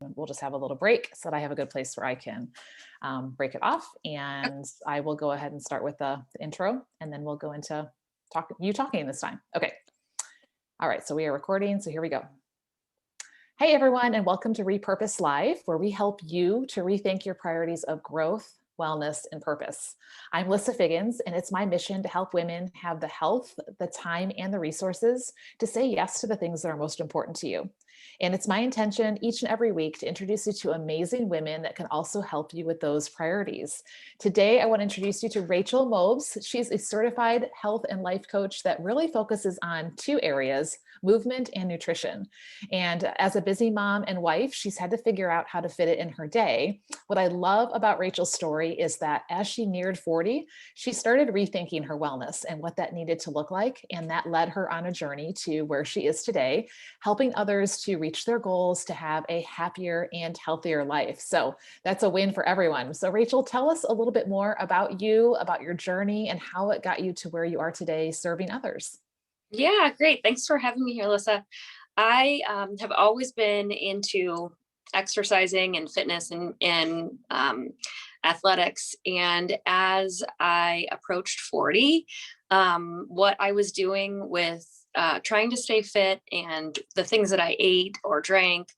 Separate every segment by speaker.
Speaker 1: we'll just have a little break so that I have a good place where I can break it off. And I will go ahead and start with the intro, and then we'll go into talking this time. Okay. All right. So we are recording. So here we go. Hey, everyone, and welcome to Repurpose Live, where we help you to rethink your priorities of growth, wellness, and purpose. I'm Alyssa Figgins, and it's my mission to help women have the health, the time, and the resources to say yes to the things that are most important to you. And it's my intention each and every week to introduce you to amazing women that can also help you with those priorities. Today, I want to introduce you to Rachael Moebes. She's a certified health and life coach that really focuses on two areas: movement and nutrition. And as a busy mom and wife, she's had to figure out how to fit it in her day. What I love about Rachael's story is that as she neared 40, she started rethinking her wellness and what that needed to look like. And that led her on a journey to where she is today, helping others to reach their goals, to have a happier and healthier life. So that's a win for everyone. So Rachael, tell us a little bit more about you, about your journey, and how it got you to where you are today serving others.
Speaker 2: Yeah, great. Thanks for having me here, Alyssa. I have always been into exercising and fitness and athletics. And as I approached 40, what I was doing with trying to stay fit and the things that I ate or drank,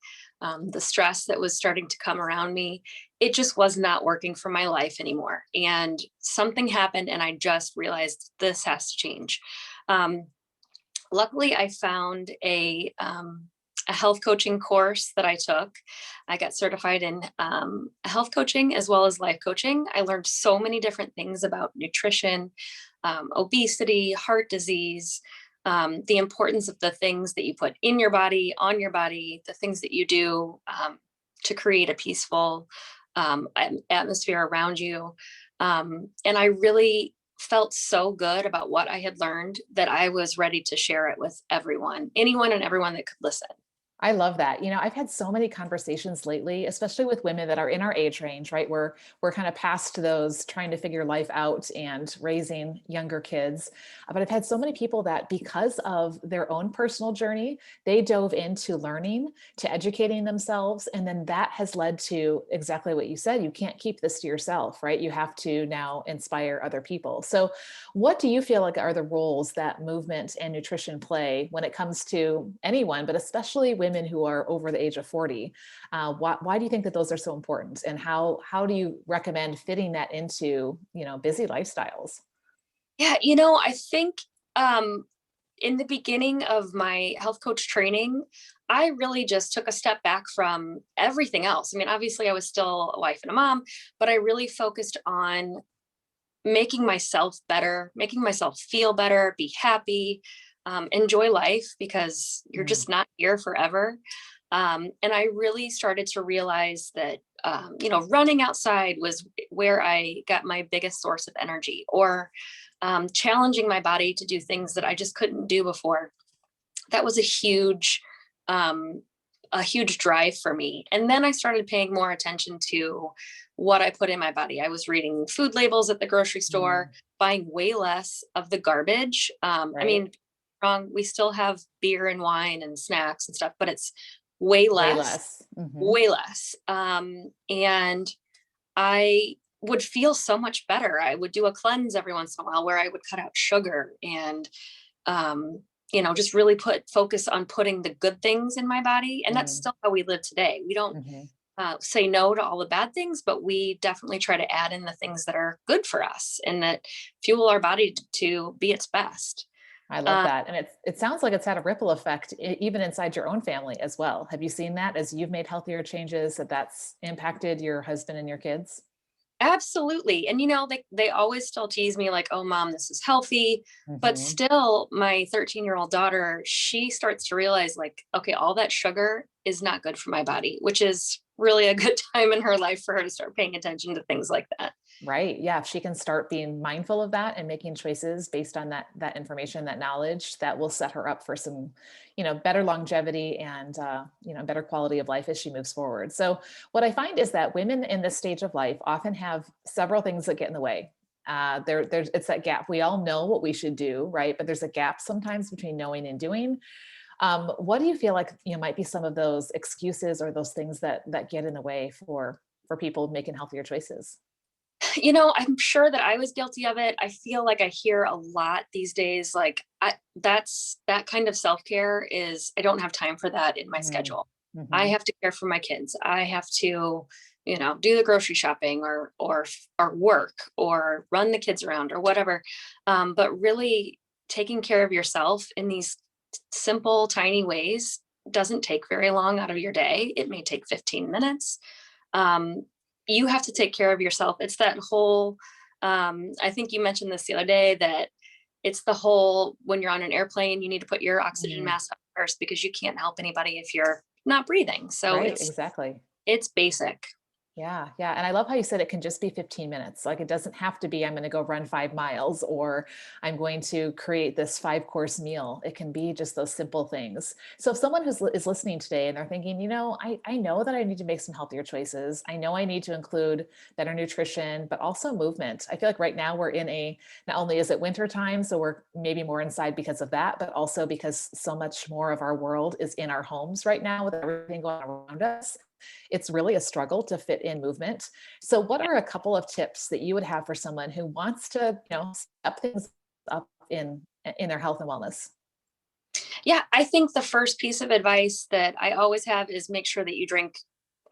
Speaker 2: the stress that was starting to come around me, it just was not working for my life anymore. And something happened, and I just realized this has to change. Um, Luckily, I found a health coaching course that I took. I got certified in health coaching as well as life coaching. I learned so many different things about nutrition, obesity, heart disease, the importance of the things that you put in your body, on your body, the things that you do to create a peaceful atmosphere around you. And I really felt so good about what I had learned that I was ready to share it with everyone, anyone and everyone that could listen.
Speaker 1: I love that. I've had so many conversations lately, especially with women that are in our age range, right? We're kind of past those trying to figure life out and raising younger kids. But I've had so many people that because of their own personal journey, they dove into learning, to educating themselves. And then that has led to exactly what you said. You can't keep this to yourself, right? You have to now inspire other people. So what do you feel like are the roles that movement and nutrition play when it comes to anyone, but especially women who are over the age of 40? Why do you think that those are so important? And how do you recommend fitting that into, busy lifestyles?
Speaker 2: Yeah, I think in the beginning of my health coach training, I really just took a step back from everything else. I mean, obviously, I was still a wife and a mom, but I really focused on making myself better, making myself feel better, be happy, enjoy life because you're
Speaker 1: Mm,
Speaker 2: just not here forever. And I really started to realize that, running outside was where I got my biggest source of energy, or challenging my body to do things that I just couldn't do before. That was um, a huge drive for me. And then I started paying more attention to what I put in my body. I was reading food labels at the grocery store,
Speaker 1: mm,
Speaker 2: buying way less of the garbage. I
Speaker 1: right.
Speaker 2: mean, wrong, we still have beer and wine and snacks and stuff, but it's way
Speaker 1: Way
Speaker 2: less,
Speaker 1: less. Hmm.
Speaker 2: way less. And I would feel so much better. I would do a cleanse every once in a while where I would cut out sugar and um, just really put focus on putting the good things in my body. And that's
Speaker 1: Mm,
Speaker 2: still how we live today. We don't
Speaker 1: hmm.
Speaker 2: say no to all the bad things, but we definitely try to add in the things that are good for us and that fuel our body to be its best.
Speaker 1: I love
Speaker 2: Uh,
Speaker 1: that. And it sounds like it's had a ripple effect even inside your own family as well. Have you seen that as you've made healthier changes, that's impacted your husband and your kids?
Speaker 2: Absolutely. And they always still tease me like, "Oh mom, this is healthy." But
Speaker 1: Hmm.
Speaker 2: still my 13-year-old daughter, she starts to realize like, okay, all that sugar is not good for my body, which is really a good time in her life for her to start paying attention to things like that.
Speaker 1: Right. Yeah. If she can start being mindful of that and making choices based on that information, that knowledge, that will set her up for some, better longevity and better quality of life as she moves forward. So what I find is that women in this stage of life often have several things that get in the way. It's that gap. We all know what we should do, right? But there's a gap sometimes between knowing and doing. What do you feel like, might be some of those excuses or those things that get in the way for people making healthier choices?
Speaker 2: I'm sure that I was guilty of it. I feel like I hear a lot these days, like that kind of self-care is, I don't have time for that in my
Speaker 1: Mm,
Speaker 2: schedule. I
Speaker 1: mhm.
Speaker 2: have to care for my kids. I have to, do the grocery shopping or work or run the kids around or whatever. But really taking care of yourself in these simple, tiny ways doesn't take very long out of your day. It may take 15 minutes. um, you have to take care of yourself. It's that whole, I think you mentioned this the other day, that it's the whole, when you're on an airplane, you need to put your oxygen
Speaker 1: Mm,
Speaker 2: mask on first because you can't help anybody if you're not breathing. So
Speaker 1: right,
Speaker 2: it's,
Speaker 1: exactly.
Speaker 2: it's basic.
Speaker 1: Yeah, yeah. And I love how you said it can just be 15 minutes. Like it doesn't have to be, I'm going to go run 5 miles or I'm going to create this 5 course meal. It can be just those simple things. So if someone is listening today and they're thinking, I know that I need to make some healthier choices. I know I need to include better nutrition, but also movement. I feel like right now we're in not only is it winter time, so we're maybe more inside because of that, but also because so much more of our world is in our homes right now with everything going around us. It's really a struggle to fit in movement. So what are a couple of tips that you would have for someone who wants to, step things up in their health and wellness?
Speaker 2: Yeah, I think the first piece of advice that I always have is make sure that you drink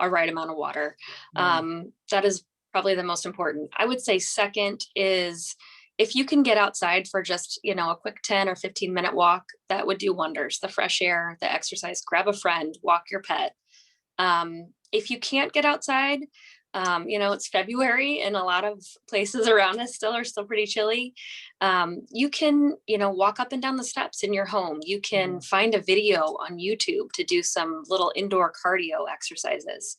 Speaker 2: a right amount of water.
Speaker 1: Mm,
Speaker 2: That is probably the most important. I would say second is, if you can get outside for just, a quick 10 or 15-minute walk, that would do wonders. The fresh air, the exercise, grab a friend, walk your pet. If you can't get outside, it's February and a lot of places around us still are still pretty chilly. You can, walk up and down the steps in your home. You can
Speaker 1: mm.
Speaker 2: find a video on YouTube to do some little indoor cardio exercises.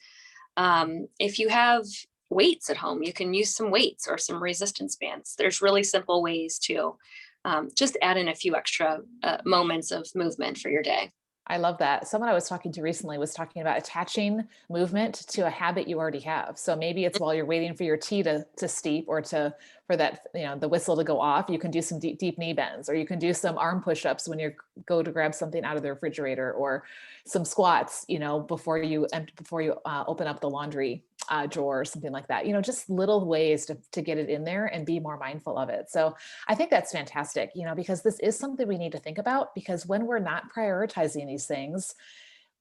Speaker 2: If you have weights at home, you can use some weights or some resistance bands. There's really simple ways to just add in a few extra moments of movement for your day.
Speaker 1: I love that. Someone I was talking to recently was talking about attaching movement to a habit you already have. So maybe it's while you're waiting for your tea to steep or for that, the whistle to go off, you can do some deep knee bends, or you can do some arm push-ups when you go to grab something out of the refrigerator, or some squats, before you open up the laundry drawer or something like that. Just little ways to get it in there and be more mindful of it. So I think that's fantastic, because this is something we need to think about, because when we're not prioritizing these things,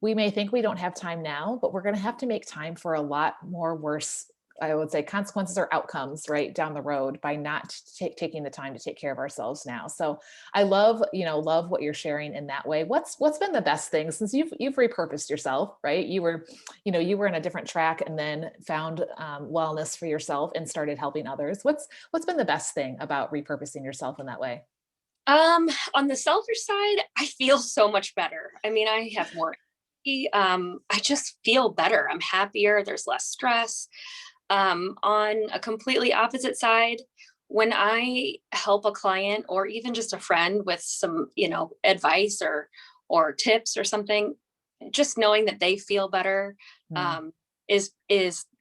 Speaker 1: we may think we don't have time now, but we're going to have to make time for a lot more worse, I would say, consequences or outcomes right down the road by not taking the time to take care of ourselves now. So I love what you're sharing in that way. What's been the best thing since you've repurposed yourself, right? You were in a different track and then found wellness for yourself and started helping others. What's been the best thing about repurposing yourself in that way?
Speaker 2: On the selfish side, I feel so much better. I mean, I have more energy. I just feel better. I'm happier. There's less stress. On a completely opposite side, when I help a client or even just a friend with some, advice or tips or something, just knowing that they feel better
Speaker 1: Mm.
Speaker 2: um, is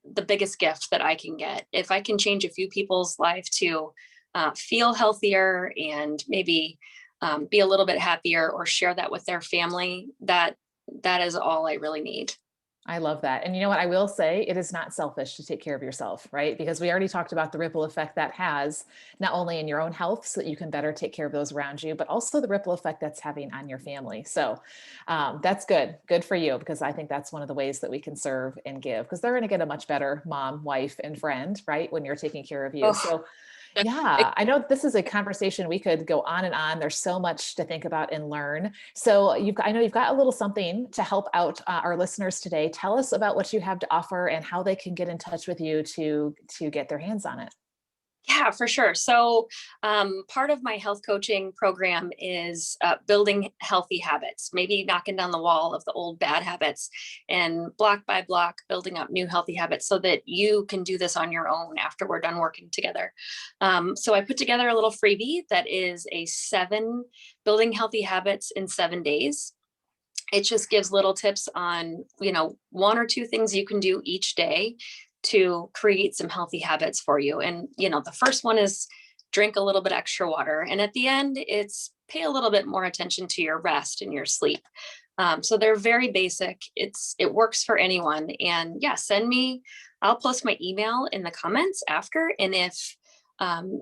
Speaker 2: the biggest gift that I can get. If I can change a few people's life to feel healthier and maybe be a little bit happier or share that with their family, that is all I really need.
Speaker 1: I love that. And you know what? I will say it is not selfish to take care of yourself, right? Because we already talked about the ripple effect that has not only in your own health so that you can better take care of those around you, but also the ripple effect that's having on your family. So that's good. Good for you, because I think that's one of the ways that we can serve and give, because they're going to get a much better mom, wife, and friend, right? When you're taking care of you.
Speaker 2: Oh,
Speaker 1: So yeah, I know this is a conversation we could go on and on. There's so much to think about and learn. So I know you've got a little something to help out our listeners today. Tell us about what you have to offer and how they can get in touch with you to get their hands on it.
Speaker 2: yeah, for sure. So, part of my health coaching program is building healthy habits, maybe knocking down the wall of the old bad habits and block by block building up new healthy habits so that you can do this on your own after we're done working together. So, I put together a little freebie that is a 7 building healthy habits in 7 days. It just gives little tips on, 1 or 2 things you can do each day to create some healthy habits for you. And, the first one is drink a little bit extra water. And at the end, it's pay a little bit more attention to your rest and your sleep. So they're very basic. It works for anyone. And yeah, I'll post my email in the comments after. And if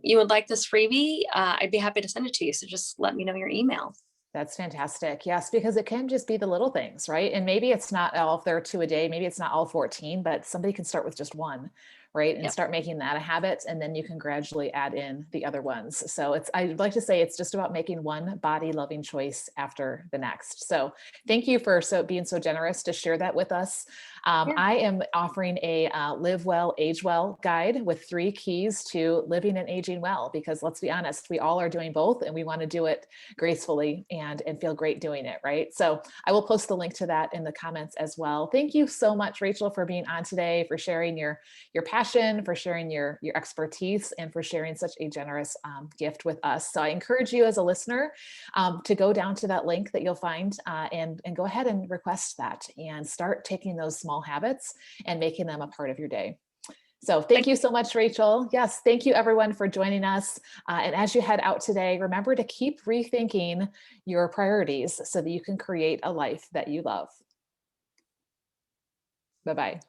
Speaker 2: you would like this freebie, I'd be happy to send it to you. So just let me know your email.
Speaker 1: That's fantastic. Yes, because it can just be the little things, right? And maybe it's not all, if there are 2 a day, maybe it's not all 14, but somebody can start with just 1, right? And
Speaker 2: Yep.
Speaker 1: start making that a habit. And then you can gradually add in the other ones. So I'd like to say it's just about making one body loving choice after the next. So thank you for being so generous to share that with us.
Speaker 2: Yeah.
Speaker 1: I am offering a Live Well, Age Well guide with 3 keys to living and aging well, because let's be honest, we all are doing both and we want to do it gracefully and feel great doing it, right? So I will post the link to that in the comments as well. Thank you so much, Rachael, for being on today, for sharing your passion, for sharing your expertise, and for sharing such a generous gift with us. So I encourage you as a listener to go down to that link that you'll find and go ahead and request that and start taking those small habits and making them a part of your day. So thank you so much, Rachael. Yes, thank you everyone for joining us. And as you head out today, remember to keep rethinking your priorities so that you can create a life that you love. Bye-bye.